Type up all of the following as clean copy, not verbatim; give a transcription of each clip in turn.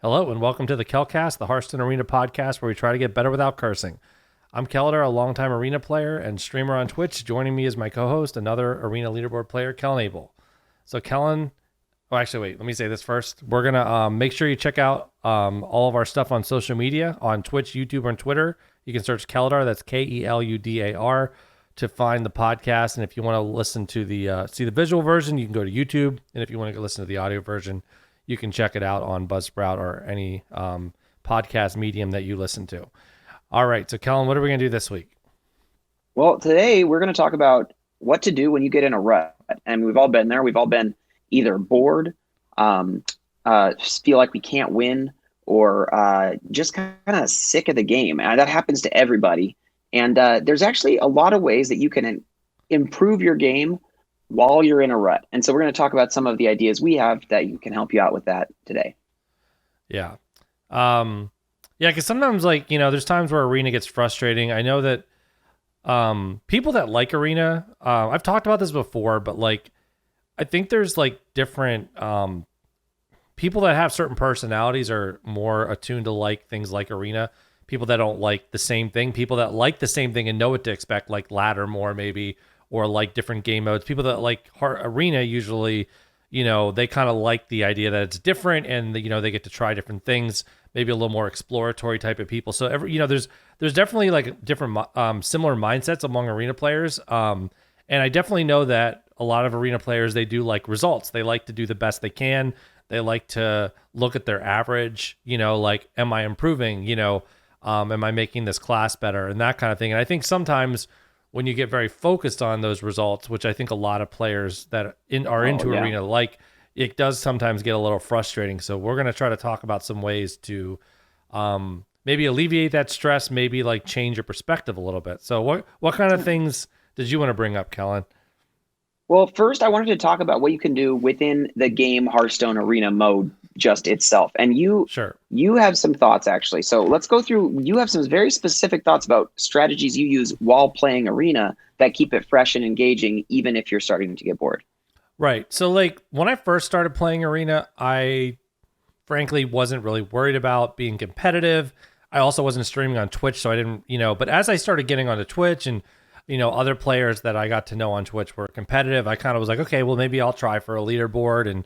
Hello and welcome to the Kelcast, the Hearthstone Arena podcast where we try to get better without cursing. I'm Keldar, a longtime arena player and streamer on Twitch. Joining me is my co-host, another arena leaderboard player, Kellen Abel. So Kellen, let me say this first. We're going to make sure you check out all of our stuff on social media, on Twitch, YouTube, and Twitter. You can search Keldar, that's Keldar, to find the podcast. And if you want to listen to see the visual version, you can go to YouTube. And if you want to listen to the audio version, you can check it out on Buzzsprout or any podcast medium that you listen to. All right. So, Kellen, what are we going to do this week? Well, today we're going to talk about what to do when you get in a rut. And we've all been there. We've all been either bored, feel like we can't win, or just kind of sick of the game. And that happens to everybody. And there's actually a lot of ways that you can improve your game while you're in a rut. And so we're going to talk about some of the ideas we have that can help you out with that today. Yeah. Because sometimes, there's times where arena gets frustrating. I know that people that like arena, I've talked about this before, but I think there's different people that have certain personalities are more attuned to like things like arena. People that don't like the same thing, people that like the same thing and know what to expect, like ladder more maybe, or like different game modes. People that like arena usually, they kind of like the idea that it's different and they get to try different things, maybe a little more exploratory type of people. So there's definitely different similar mindsets among arena players. And I definitely know that a lot of arena players, they do like results. They like to do the best they can. They like to look at their average, am I improving? Am I making this class better and that kind of thing. And I think sometimes when you get very focused on those results, which I think a lot of players that are into arena it does sometimes get a little frustrating. So we're going to try to talk about some ways to maybe alleviate that stress, maybe change your perspective a little bit. So what kind of things did you want to bring up, Kellen? Well, first, I wanted to talk about what you can do within the game Hearthstone Arena mode just itself. And you have some thoughts, actually. So let's go through. You have some very specific thoughts about strategies you use while playing Arena that keep it fresh and engaging, even if you're starting to get bored. Right. So, when I first started playing Arena, I frankly wasn't really worried about being competitive. I also wasn't streaming on Twitch, so I didn't, but as I started getting onto Twitch and other players that I got to know on Twitch were competitive, I kind of was like, okay, well, maybe I'll try for a leaderboard. And,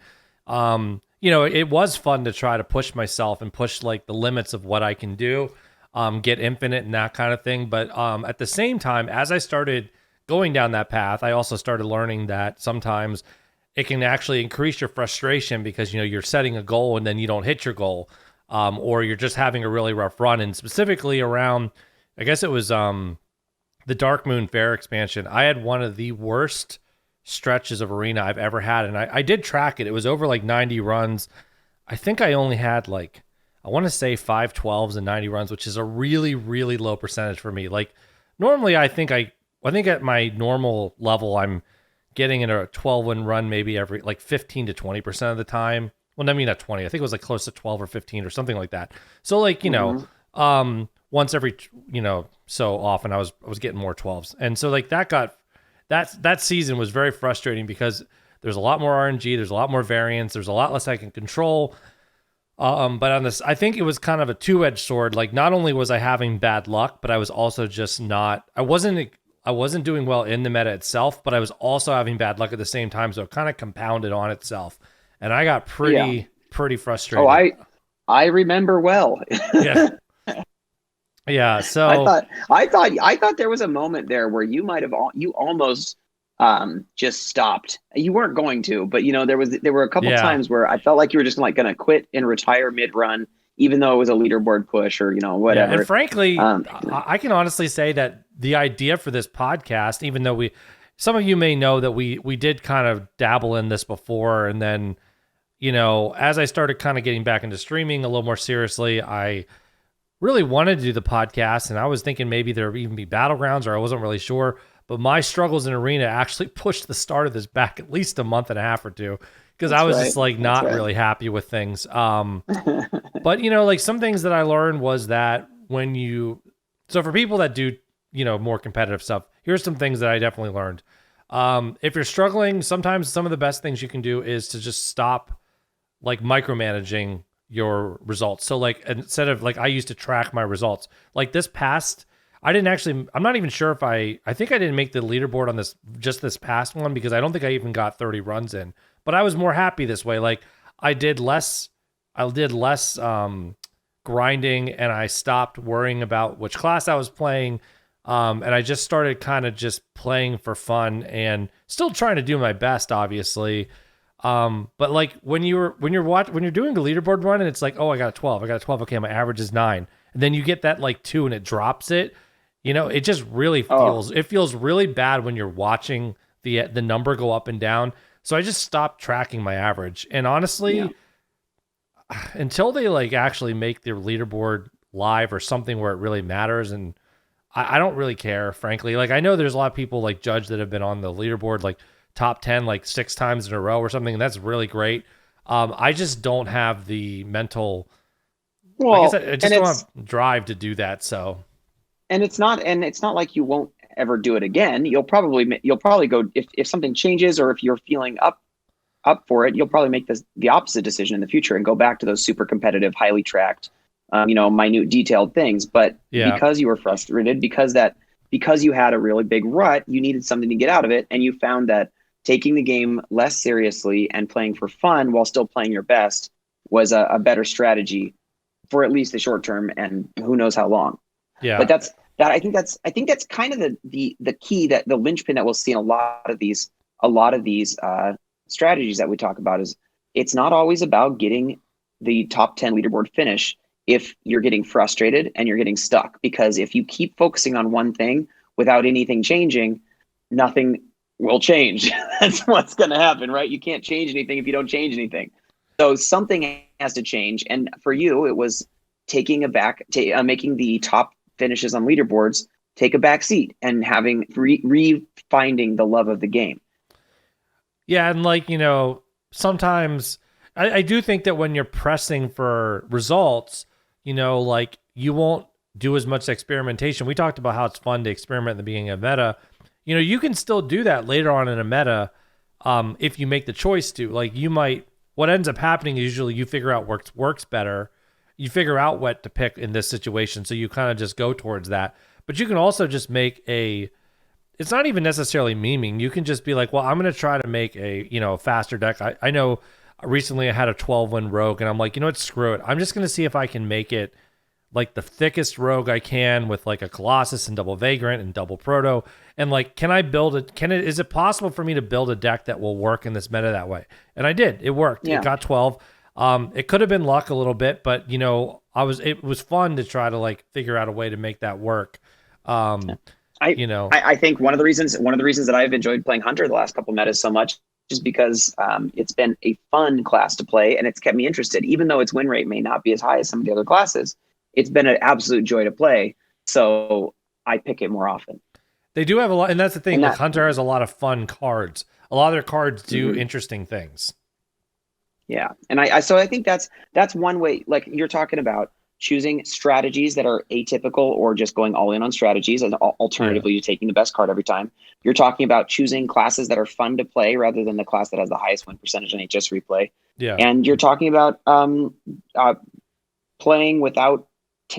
it was fun to try to push myself and push the limits of what I can do, get infinite and that kind of thing. But at the same time, as I started going down that path, I also started learning that sometimes it can actually increase your frustration because, you're setting a goal and then you don't hit your goal, or you're just having a really rough run. And specifically around, I guess it was, the Dark Moon Fair expansion, I had one of the worst stretches of arena I've ever had. And I did track it. It was over 90 runs. I think I only had I want to say 5 12s and 90 runs, which is a really, really low percentage for me. Normally I think at my normal level, I'm getting in a 12-win run maybe every 15 to 20% of the time. Well, I mean, not 20. I think it was close to 12 or 15 or something like that. So once every so often I was getting more 12s. And so that season was very frustrating because there's a lot more RNG, there's a lot more variance, there's a lot less I can control. But on this, I think it was kind of a two-edged sword. Not only was I having bad luck, but I was also just I wasn't doing well in the meta itself, but I was also having bad luck at the same time. So it kind of compounded on itself. And I got pretty frustrated. Oh, I remember well. Yeah. Yeah, so I thought there was a moment there where you almost just stopped. You weren't going to, but there were a couple times where I felt like you were just going to quit and retire mid-run, even though it was a leaderboard push or whatever. Yeah, and frankly, I can honestly say that the idea for this podcast, even though some of you may know that we did kind of dabble in this before, and then as I started kind of getting back into streaming a little more seriously, I really wanted to do the podcast, and I was thinking maybe there would even be battlegrounds, or I wasn't really sure. But my struggles in arena actually pushed the start of this back at least a month and a half or two, because I was just not really happy with things. But some things that I learned was that so for people that do more competitive stuff, here's some things that I definitely learned. If you're struggling, sometimes some of the best things you can do is to just stop micromanaging your results. So like instead of like I used to track my results. Like this past I didn't actually I'm not even sure if I think I didn't make the leaderboard on this past one because I don't think I even got 30 runs in. But I was more happy this way. Like I did less grinding and I stopped worrying about which class I was playing. And I just started kind of just playing for fun and still trying to do my best, obviously. But like when you're doing a leaderboard run and it's like, oh, I got a 12. Okay, my average is 9. And then you get that like 2 and it drops it. It just really feels really bad when you're watching the number go up and down. So I just stopped tracking my average. And honestly, until they like actually make their leaderboard live or something where it really matters, and I don't really care, frankly. Like I know there's a lot of people like Judge that have been on the leaderboard like top 10 like 6 times in a row or something, and that's really great. I just don't have the mental I just don't have drive to do that. So and it's not like you won't ever do it again. You'll probably go if something changes or if you're feeling up for it, you'll probably make the opposite decision in the future and go back to those super competitive, highly tracked, minute detailed things. But because you were frustrated, because you had a really big rut, you needed something to get out of it, and you found that taking the game less seriously and playing for fun while still playing your best was a better strategy for at least the short term, and who knows how long. Yeah. But I think that's kind of the key, that the linchpin that we'll see in a lot of these strategies that we talk about is it's not always about getting the top 10 leaderboard finish if you're getting frustrated and you're getting stuck, because if you keep focusing on one thing without anything changing, nothing will change. That's what's going to happen, right? You can't change anything if you don't change anything. So something has to change. And for you, it was making the top finishes on leaderboards take a back seat and having refinding the love of the game. Yeah, and like, sometimes I do think that when you're pressing for results, like you won't do as much experimentation. We talked about how it's fun to experiment in the beginning of meta. You can still do that later on in a meta if you make the choice to. Like what ends up happening is usually you figure out what works better. You figure out what to pick in this situation, so you kind of just go towards that. But you can also just make it's not even necessarily memeing. You can just be like, well, I'm going to try to make a faster deck. I know recently I had a 12-win rogue, and I'm like, what, screw it. I'm just going to see if I can make it like the thickest rogue I can with like a Colossus and double Vagrant and double Proto. And like, can I build it? Is it possible for me to build a deck that will work in this meta that way? And I did. It worked. Yeah. It got 12. It could have been luck a little bit, but it was fun to try to like figure out a way to make that work. I think one of the reasons that I've enjoyed playing Hunter the last couple metas so much is because it's been a fun class to play, and it's kept me interested. Even though its win rate may not be as high as some of the other classes, it's been an absolute joy to play. So I pick it more often. They do have a lot, and that's the thing. Like Hunter has a lot of fun cards. A lot of their cards do interesting things. Yeah, and I think that's one way. Like you're talking about choosing strategies that are atypical or just going all in on strategies, and alternatively, you're taking the best card every time. You're talking about choosing classes that are fun to play rather than the class that has the highest win percentage in HS replay. Yeah, and you're talking about playing without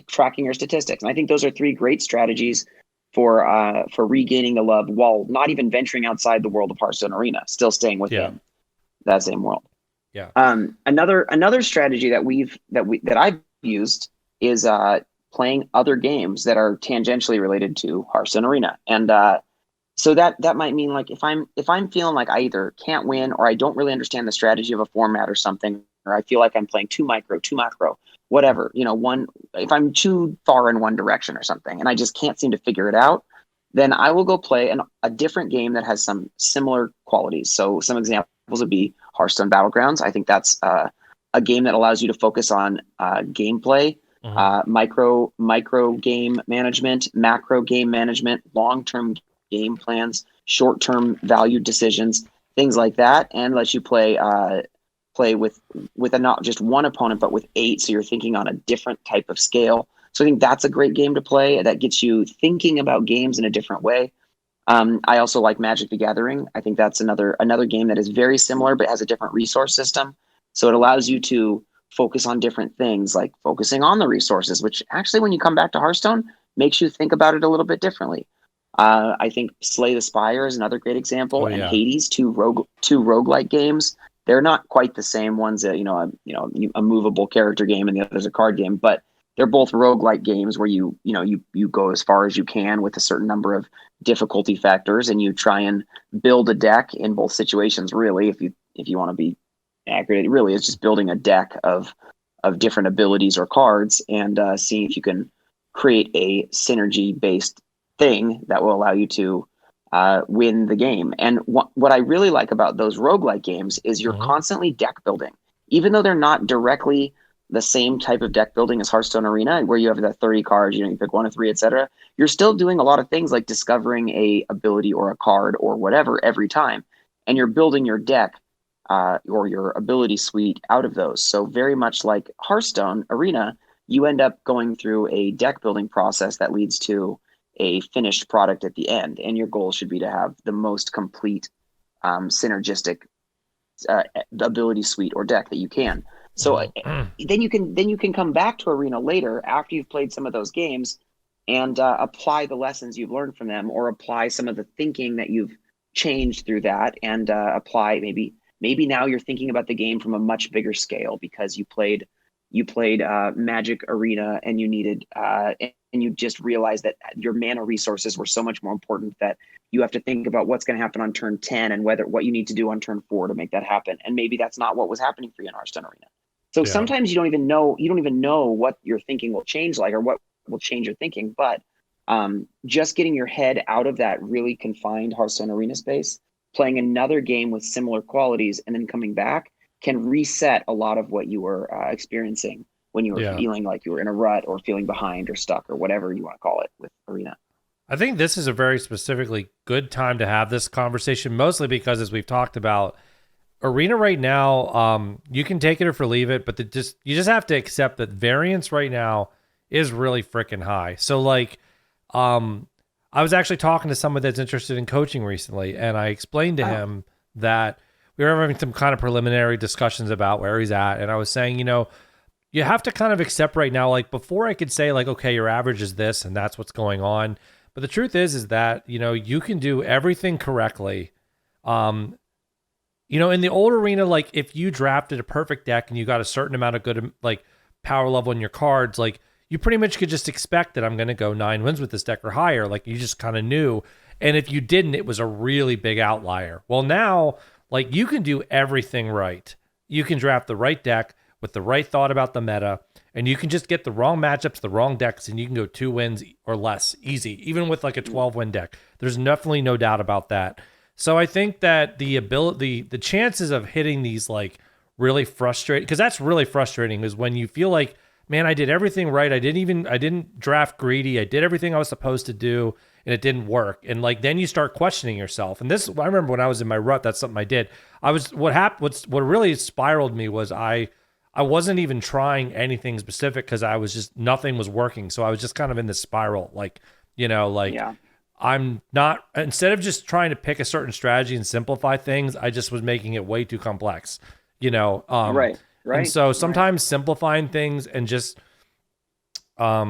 tracking your statistics. And I think those are 3 great strategies for regaining the love while not even venturing outside the world of Hearthstone Arena, still staying within that same world. Yeah. Another strategy that I've used is playing other games that are tangentially related to Hearthstone Arena, and so that might mean like if I'm feeling like I either can't win or I don't really understand the strategy of a format or something, or I feel like I'm playing too macro, whatever, if I'm too far in one direction or something, and I just can't seem to figure it out, then I will go play a different game that has some similar qualities. So some examples would be Hearthstone Battlegrounds. I think that's a game that allows you to focus on gameplay, micro game management, macro game management, long-term game plans, short-term value decisions, things like that, and lets you play with not just one opponent, but with 8. So you're thinking on a different type of scale. So I think that's a great game to play that gets you thinking about games in a different way. I also like Magic the Gathering. I think that's another game that is very similar, but has a different resource system. So it allows you to focus on different things, like focusing on the resources, which actually, when you come back to Hearthstone, makes you think about it a little bit differently. I think Slay the Spire is another great example, Oh and yeah. Hades, two roguelike games. They're not quite the same ones that, a movable character game and the other's a card game, but they're both roguelike games where you go as far as you can with a certain number of difficulty factors, and you try and build a deck in both situations. Really, if you want to be accurate, it really is just building a deck of different abilities or cards, and seeing if you can create a synergy based thing that will allow you to win the game. And what I really like about those roguelike games is you're Hmm. constantly deck building, even though they're not directly the same type of deck building as Hearthstone Arena, where you have the 30 cards, you pick one or three, etc. You're still doing a lot of things like discovering a ability or a card or whatever every time, and you're building your deck or your ability suite out of those. So very much like Hearthstone Arena, you end up going through a deck building process that leads to a finished product at the end, and your goal should be to have the most complete synergistic ability suite or deck that you can. So Hmm. then you can come back to Arena later after you've played some of those games and apply the lessons you've learned from them, or apply some of the thinking that you've changed through that, and apply maybe now you're thinking about the game from a much bigger scale because you played Magic Arena, and you just realized that your mana resources were so much more important that you have to think about what's going to happen on turn 10 and what you need to do on turn 4 to make that happen. And maybe that's not what was happening for you in Hearthstone Arena. So Yeah. sometimes you don't even know what your thinking will change like, or what will change your thinking. But just getting your head out of that really confined Hearthstone Arena space, playing another game with similar qualities, and then coming back can reset a lot of what you were experiencing when you were Yeah. feeling like you were in a rut or feeling behind or stuck or whatever you want to call it with Arena. I think this is a very specifically good time to have this conversation, mostly because, as we've talked about, Arena right now, you can take it or leave it, but you just have to accept that variance right now is really freaking high. So like, I was actually talking to someone that's interested in coaching recently, and I explained to Oh, him that we were having some kind of preliminary discussions about where he's at, and I was saying, you have to kind of accept right now, like before I could say like, okay, your average is this and that's what's going on. But the truth is that, you can do everything correctly. Um, in the old Arena, like if you drafted a perfect deck and you got a certain amount of good like power level in your cards, like you pretty much could just expect that I'm going to go 9 wins with this deck or higher. Like you just kind of knew. And if you didn't, it was a really big outlier. Well, now, like you can do everything right. You can draft the right deck with the right thought about the meta, and you can just get the wrong matchups, the wrong decks, and you can go 2 wins or less easy, even with like a 12-win deck. There's definitely no doubt about that. So I think that the chances of hitting these like really frustrating, because that's really frustrating, is when you feel like, man, I did everything right. I didn't draft greedy. I did everything I was supposed to do, and it didn't work. And like then you start questioning yourself. And this, I remember when I was in my rut, that's something I did. What really spiraled me was I wasn't even trying anything specific because I was just nothing was working. So I was just kind of in this spiral, like, like yeah. I'm not, instead of just trying to pick a certain strategy and simplify things, I just was making it way too complex, you know. Right. And Right. so Right. sometimes simplifying things and just I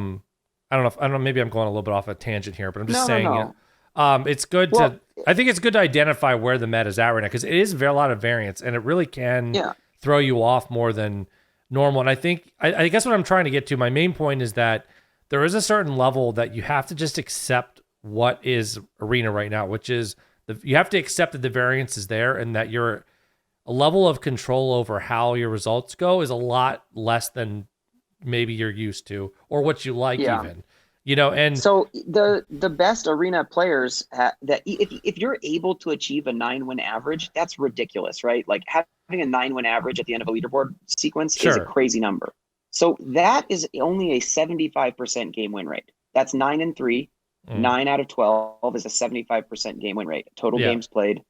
don't know, maybe I'm going a little bit off a tangent here, but I'm just No, no, saying, no. it's good Well, to I think it's good to identify where the meta is at right now, because it is a lot of variance and it really can yeah. throw you off more than normal. And I think I guess what I'm trying to get to, my main point is that there is a certain level that you have to just accept what is Arena right now, which is you have to accept that the variance is there and that your a level of control over how your results go is a lot less than maybe you're used to or what you like Yeah. even. And So the best Arena players that if you're able to achieve a 9-win average, that's ridiculous, right? Like having a 9-win average at the end of a leaderboard sequence is a sure. crazy number. So that is only a 75% game win rate. That's 9-3. Mm, 9 out of 12 is a 75% game win rate. Total yeah. games played,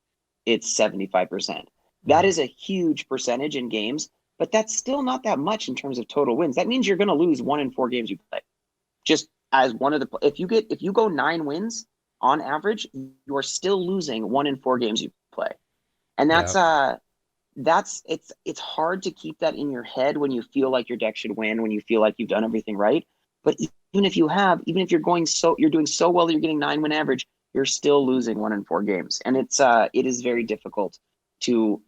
it's 75%. That Mm, is a huge percentage in games, but that's still not that much in terms of total wins. That means you're going to lose 1 in 4 games you play. Just as one of the if you go 9 wins on average, you're still losing 1 in 4 games you play, and yeah. it's hard to keep that in your head when you feel like your deck should win, when you feel like you've done everything right. But even if you're doing so well that you're getting 9-win average, you're still losing 1 in 4 games, and it is very difficult to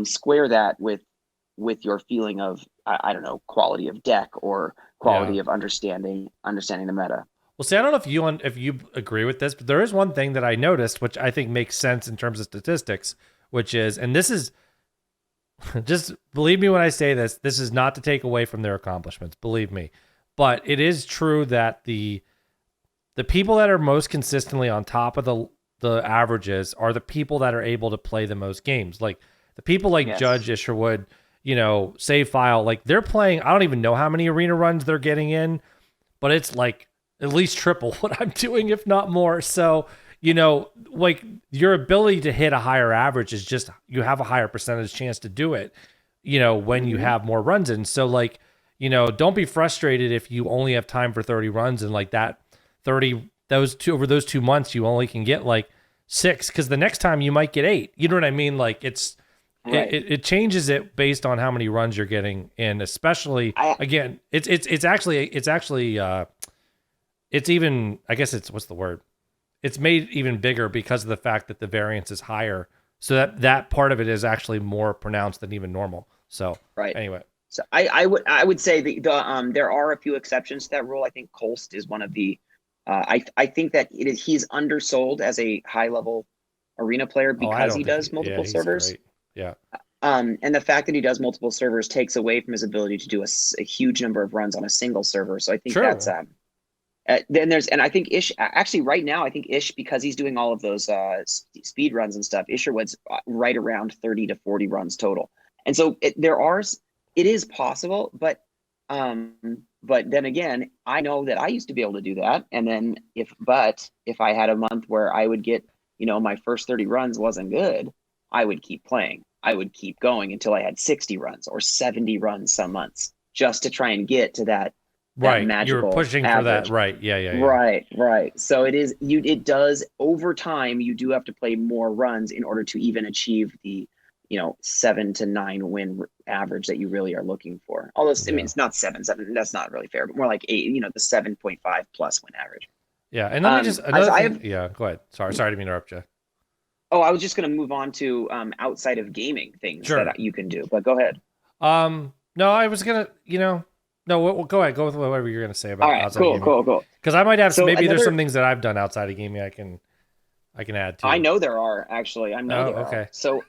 square that with your feeling of I don't know, quality of deck or quality of understanding the meta. Well, see, I don't know if you agree with this, but there is one thing that I noticed, which I think makes sense in terms of statistics, which is, and this is just believe me when I say this, this is not to take away from their accomplishments, believe me. But it is true that the people that are most consistently on top of the averages are the people that are able to play the most games. Like the people like Judge Isherwood, Save File, like they're playing, I don't even know how many arena runs they're getting in, but it's like at least triple what I'm doing, if not more. So, like your ability to hit a higher average is just, you have a higher percentage chance to do it, when you have more runs in. So like, don't be frustrated if you only have time for 30 runs and like that 30, over those 2 months, you only can get like 6, because the next time you might get 8. You know what I mean? Like it's, right. It changes it based on how many runs you're getting in, especially again, it's actually it's even, I guess it's, what's the word? It's made even bigger because of the fact that the variance is higher. So that part of it is actually more pronounced than even normal. So anyway. So I would say there are a few exceptions to that rule. I think Kolst is one of the I think that he's undersold as a high level arena player because he does multiple servers. Great. Yeah. And the fact that he does multiple servers takes away from his ability to do a huge number of runs on a single server. So I think that's and I think Ish actually right now, I think Ish, because he's doing all of those speed runs and stuff, Isherwood's right around 30 to 40 runs total. And so it is possible, but then again, I know that I used to be able to do that. And then if I had a month where I would get, my first 30 runs wasn't good, I would keep playing. I would keep going until I had 60 runs or 70 runs some months, just to try and get to that magical You're pushing average. For that. Right. Yeah. Right. So it does over time, you do have to play more runs in order to even achieve the 7 to 9 win average that you really are looking for. Although I mean, it's not 7, that's not really fair, but more like 8, the 7.5 plus win average. Yeah. And let me just, go ahead. Sorry to interrupt you. Oh, I was just going to move on to outside of gaming things that you can do, but go ahead. No, I was going to, no, go ahead. Go with whatever you're going to say about outside gaming. Cool. Because I might have there's some things that I've done outside of gaming I can add to. I know there are, actually. I know there are. So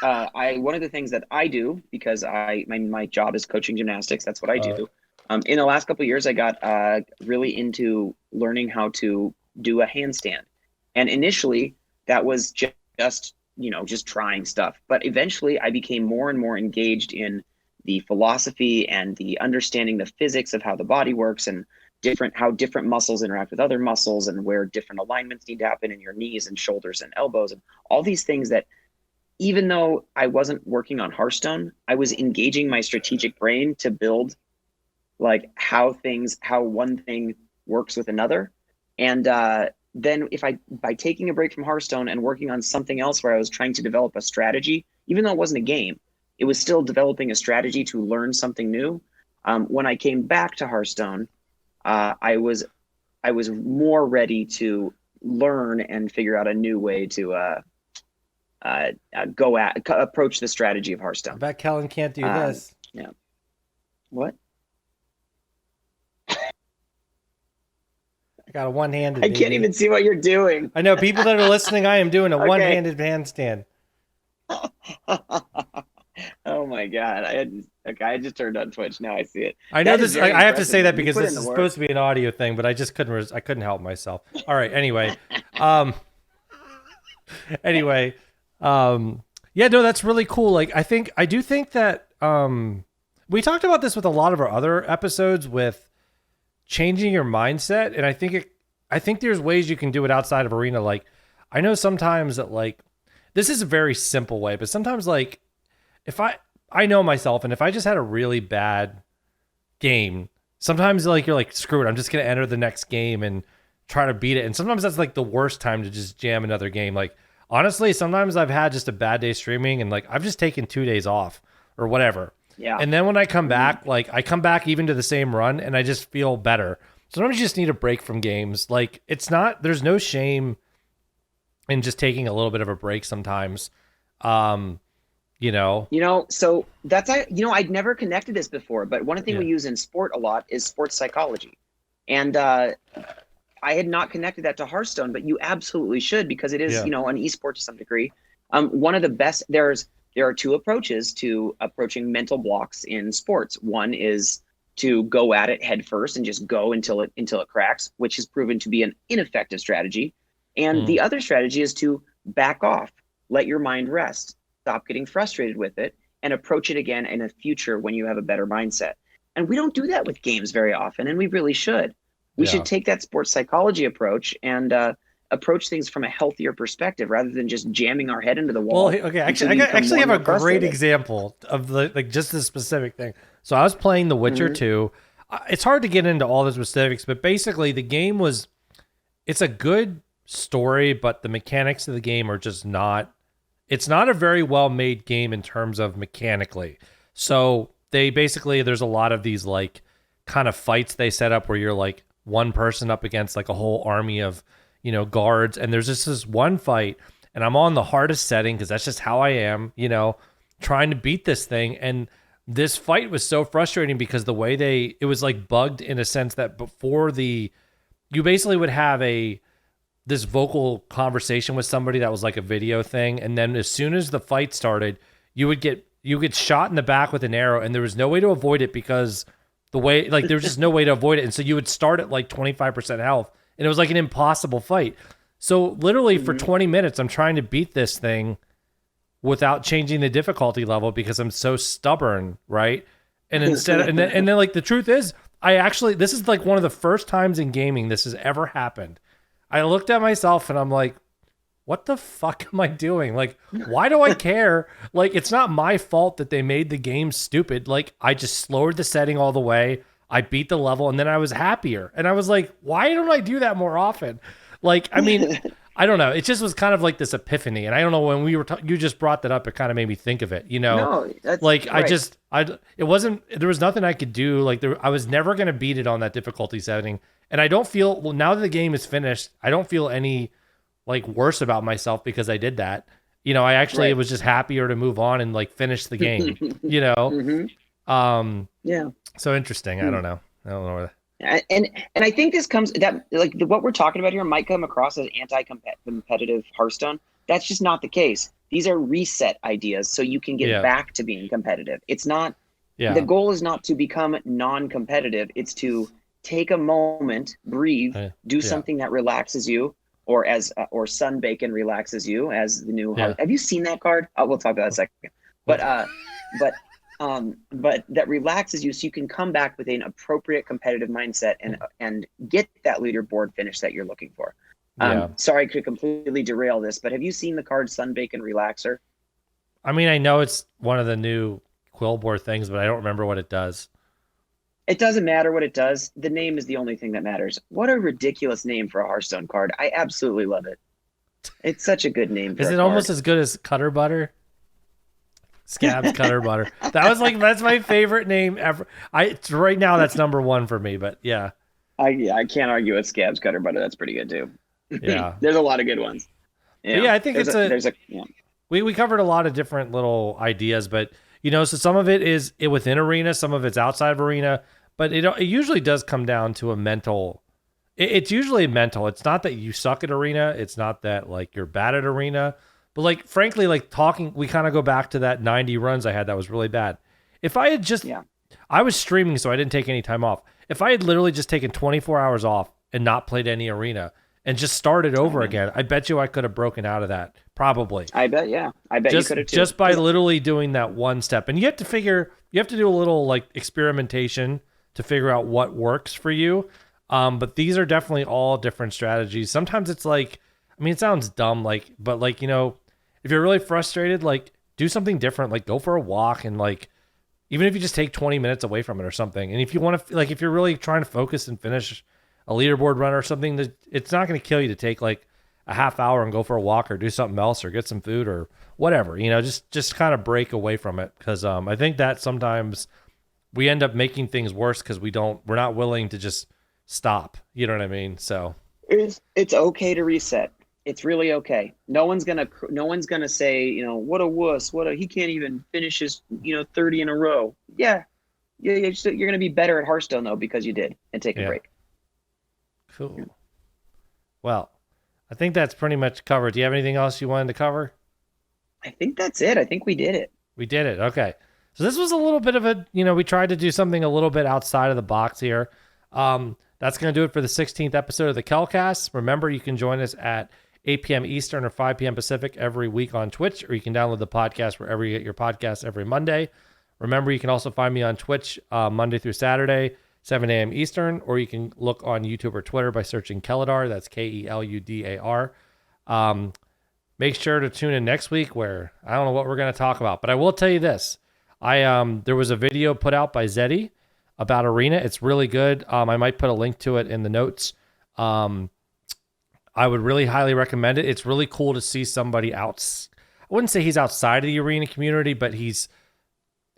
one of the things that I do, because my job is coaching gymnastics, that's what I do. In the last couple of years, I got really into learning how to do a handstand. And initially, that was just trying stuff. But eventually, I became more and more engaged in the philosophy and the understanding the physics of how the body works and how different muscles interact with other muscles and where different alignments need to happen in your knees and shoulders and elbows and all these things that, even though I wasn't working on Hearthstone, I was engaging my strategic brain to build like how one thing works with another. And then by taking a break from Hearthstone and working on something else where I was trying to develop a strategy, even though it wasn't a game, it was still developing a strategy to learn something new. When I came back to Hearthstone, I was more ready to learn and figure out a new way to approach the strategy of Hearthstone. I bet Kellen can't do this. Yeah. What? I got a one-handed. I can't even see what you're doing. I know, people that are listening, I am doing a one-handed handstand. Oh my God. I just turned on Twitch. Now I see it. I know this. I have to say that because this is supposed to be an audio thing, but I just couldn't help myself. All right. Anyway. Yeah, no, that's really cool. Like, I do think that, we talked about this with a lot of our other episodes with changing your mindset. And I think there's ways you can do it outside of arena. Like, I know sometimes that, like, this is a very simple way, but sometimes, like, if I know myself, and if I just had a really bad game, sometimes, like, you're like, screw it, I'm just going to enter the next game and try to beat it. And sometimes that's like the worst time to just jam another game. Like, honestly, sometimes I've had just a bad day streaming and like I've just taken 2 days off or whatever. Yeah. And then when I come back, like I come back even to the same run and I just feel better. Sometimes you just need a break from games. Like there's no shame in just taking a little bit of a break sometimes. So I'd never connected this before, but one thing we use in sport a lot is sports psychology. And I had not connected that to Hearthstone, but you absolutely should, because it is, an esport to some degree. One of the best, there are two approaches to approaching mental blocks in sports. One is to go at it head first and just go until it cracks, which has proven to be an ineffective strategy. And the other strategy is to back off, let your mind rest, stop getting frustrated with it, and approach it again in a future when you have a better mindset. And we don't do that with games very often, and we really should. We should take that sports psychology approach and approach things from a healthier perspective rather than just jamming our head into the wall. Well, okay, I actually have a great example of just this specific thing. So I was playing The Witcher 2. It's hard to get into all the specifics, but basically the game it's a good story, but the mechanics of the game are just not. It's not a very well made game in terms of mechanically. So there's a lot of these like kind of fights they set up where you're like one person up against like a whole army of, guards. And there's just this one fight and I'm on the hardest setting because that's just how I am, trying to beat this thing. And this fight was so frustrating because the way it was like bugged in a sense that you basically would have this vocal conversation with somebody that was like a video thing, and then as soon as the fight started, you get shot in the back with an arrow, and there was no way to avoid it because there was just no way to avoid it, and so you would start at like 25% health, and it was like an impossible fight. So literally for 20 minutes, I'm trying to beat this thing without changing the difficulty level because I'm so stubborn, right? And instead, and then like the truth is, this is like one of the first times in gaming this has ever happened. I looked at myself and I'm like, what the fuck am I doing? Like, why do I care? Like, it's not my fault that they made the game stupid. Like, I just lowered the setting all the way. I beat the level and then I was happier. And I was like, why don't I do that more often? Like, I mean, I don't know. It just was kind of like this epiphany. And I don't know, when we were you just brought that up, it kind of made me think of it, No, that's like, right. there was nothing I could do. Like, I was never going to beat it on that difficulty setting. And I don't feel, now that the game is finished, I don't feel any like worse about myself because I did that. I actually was just happier to move on and like finish the game, So interesting. I don't know. And I think this comes that like what we're talking about here might come across as anti-competitive Hearthstone. That's just not the case. These are reset ideas so you can get back to being competitive. It's not, the goal is not to become non-competitive. It's to take a moment, breathe, do something that relaxes you, or Sun Bacon relaxes you as the new. Have you seen that card? We'll talk about that in a second. But that relaxes you so you can come back with an appropriate competitive mindset and get that leaderboard finish that you're looking for. Sorry to completely derail this, but have you seen the card Sun Bacon Relaxer? I mean, I know it's one of the new Quillboard things, but I don't remember what it does. It doesn't matter what it does. The name is the only thing that matters. What a ridiculous name for a Hearthstone card. I absolutely love it. It's such a good name for Is it almost as good as Cutter Butter? Scabs Cutter Butter. That's my favorite name ever. Right now that's number one for me, but yeah. I can't argue with Scabs Cutter Butter. That's pretty good too. Yeah. There's a lot of good ones. Yeah, I think we covered a lot of different little ideas, but so some of it is within Arena, some of it's outside of Arena, but it usually does come down to a mental. It's usually mental. It's not that you suck at Arena. It's not that like you're bad at Arena. But like, frankly, like talking, we kind of go back to that 90 runs I had that was really bad. If I had just, I was streaming, so I didn't take any time off. If I had literally just taken 24 hours off and not played any Arena and just started over again, I bet you I could have broken out of that. Probably. I bet you could have too. Just by literally doing that one step. And you have to do a little like experimentation to figure out what works for you. But these are definitely all different strategies. Sometimes it's like, I mean, it sounds dumb, but if you're really frustrated, like do something different, like go for a walk and like, even if you just take 20 minutes away from it or something. And if you want to, like, if you're really trying to focus and finish a leaderboard run or something, it's not going to kill you to take like a half hour and go for a walk or do something else or get some food or whatever, just kind of break away from it. Cause I think that sometimes we end up making things worse because we're not willing to just stop. You know what I mean? So it's okay to reset. It's really okay. No one's gonna say, what a wuss, he can't even finish his, 30 in a row. Yeah. You're gonna be better at Hearthstone though because you did and take a break. Cool. Yeah. Well, I think that's pretty much covered. Do you have anything else you wanted to cover? I think that's it. I think we did it. We did it. Okay. So this was a little bit of a, we tried to do something a little bit outside of the box here. That's going to do it for the 16th episode of the Kelcast. Remember, you can join us at 8 p.m. Eastern or 5 p.m. Pacific every week on Twitch, or you can download the podcast wherever you get your podcasts every Monday. Remember, you can also find me on Twitch Monday through Saturday, 7 a.m. Eastern, or you can look on YouTube or Twitter by searching Keludar. That's Keludar. Make sure to tune in next week where I don't know what we're going to talk about, but I will tell you this. There was a video put out by Zeddy about Arena. It's really good. I might put a link to it in the notes. I would really highly recommend it. It's really cool to see somebody out. I wouldn't say he's outside of the Arena community, but he's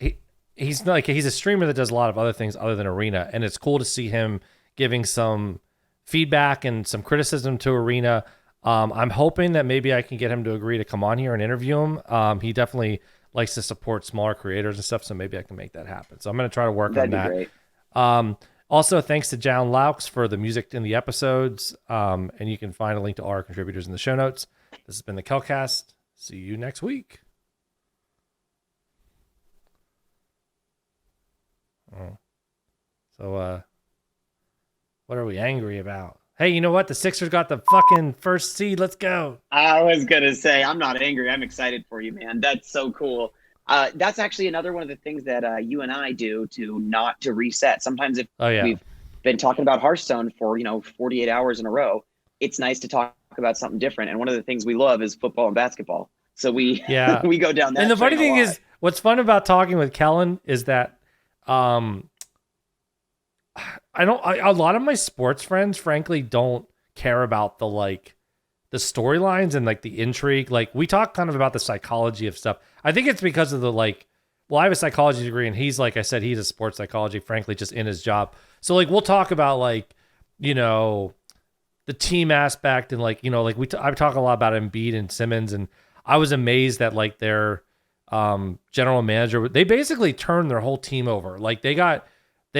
a streamer that does a lot of other things other than Arena, and it's cool to see him giving some feedback and some criticism to Arena. I'm hoping that maybe I can get him to agree to come on here and interview him. He definitely likes to support smaller creators and stuff, so maybe I can make that happen. So I'm going to try to work on that. Great. Also, thanks to John Laux for the music in the episodes, and you can find a link to all our contributors in the show notes. This has been the Kelcast. See you next week. So, what are we angry about? Hey, you know what? The Sixers got the fucking first seed. Let's go. I was going to say, I'm not angry. I'm excited for you, man. That's so cool. That's actually another one of the things that you and I do to reset. Sometimes if we've been talking about Hearthstone for, 48 hours in a row, it's nice to talk about something different. And one of the things we love is football and basketball. So we we go down that. And the funny thing is, what's fun about talking with Kellen is that a lot of my sports friends, frankly, don't care about the storylines and the intrigue. We talk kind of about the psychology of stuff. I think it's because of the I have a psychology degree and he's, like I said, he's a sports psychology, frankly, just in his job. So we'll talk about the team aspect and I talk a lot about Embiid and Simmons, and I was amazed that their general manager, they basically turned their whole team over. They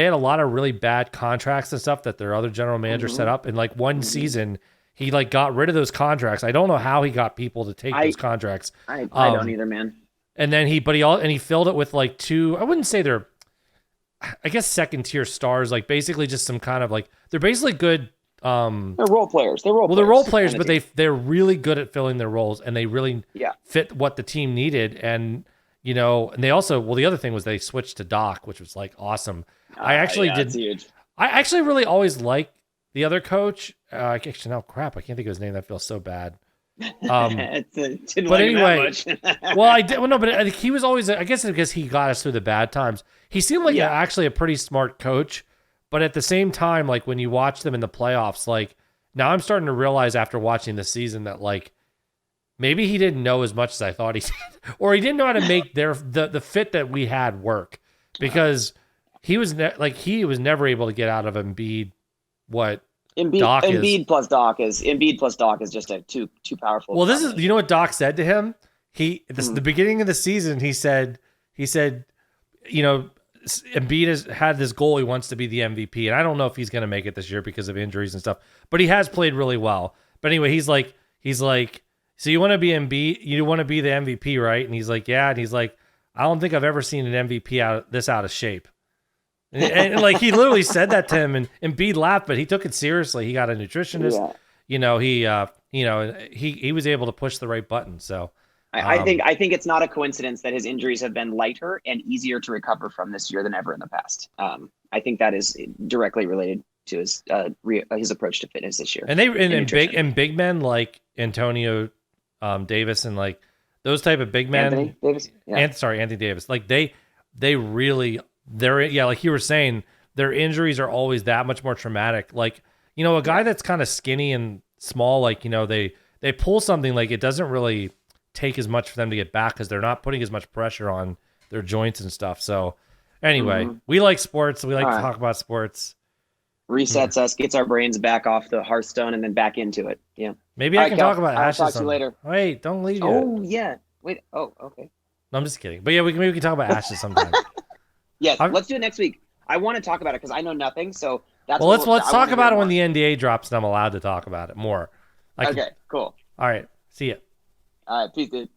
had a lot of really bad contracts and stuff that their other general manager set up. And one season, he got rid of those contracts. I don't know how he got people to take those contracts. I don't either, man. And then he filled it with two, I wouldn't say they're, I guess, second tier stars. Basically just some kind of they're basically good. They're role players. They're role players, but they're really good at filling their roles, and they really fit what the team needed. And, and they also, the other thing was they switched to Doc, which was awesome. I actually That's huge. I actually really always liked the other coach. I can't think of his name. That feels so bad. But anyway, I did. Well, no, but I think he was always. I guess because he got us through the bad times. He seemed like actually a pretty smart coach. But at the same time, when you watch them in the playoffs, now I'm starting to realize after watching the season that maybe he didn't know as much as I thought he did, or he didn't know how to make the fit that we had work, because he was never able to get out of Embiid what Doc is. Embiid plus Doc is just a too powerful. Well, this is what Doc said to him. The beginning of the season, he said, Embiid has had this goal. He wants to be the MVP, and I don't know if he's going to make it this year because of injuries and stuff. But he has played really well. But anyway, he's like, so you want to be Embiid? You want to be the MVP, right? And he's like, yeah. And he's like, I don't think I've ever seen an MVP out of shape. And he literally said that to him, and Embiid laughed, but he took it seriously. He got a nutritionist. Yeah. He was able to push the right button. So. I think it's not a coincidence that his injuries have been lighter and easier to recover from this year than ever in the past. I think that is directly related to his approach to fitness this year. And big men like Antonio Davis and those type of big men. Anthony Davis. Yeah. Anthony Davis. They really like you were saying, their injuries are always that much more traumatic. A guy that's kind of skinny and small, they they pull something, like it doesn't really take as much for them to get back because they're not putting as much pressure on their joints and stuff. So anyway, we like sports. We like to talk about sports. Resets us, gets our brains back off the Hearthstone and then back into it. Yeah. Maybe I can talk about Ashes. I'll talk to you later. Wait, don't leave yet. Oh, yeah. Wait. Oh, okay. No, I'm just kidding. But yeah, maybe we can talk about Ashes sometime. Yes, let's do it next week. I want to talk about it because I know nothing. So that's let's talk about it when the NDA drops and I'm allowed to talk about it more. Okay, cool. All right. See ya. All right, peace, dude.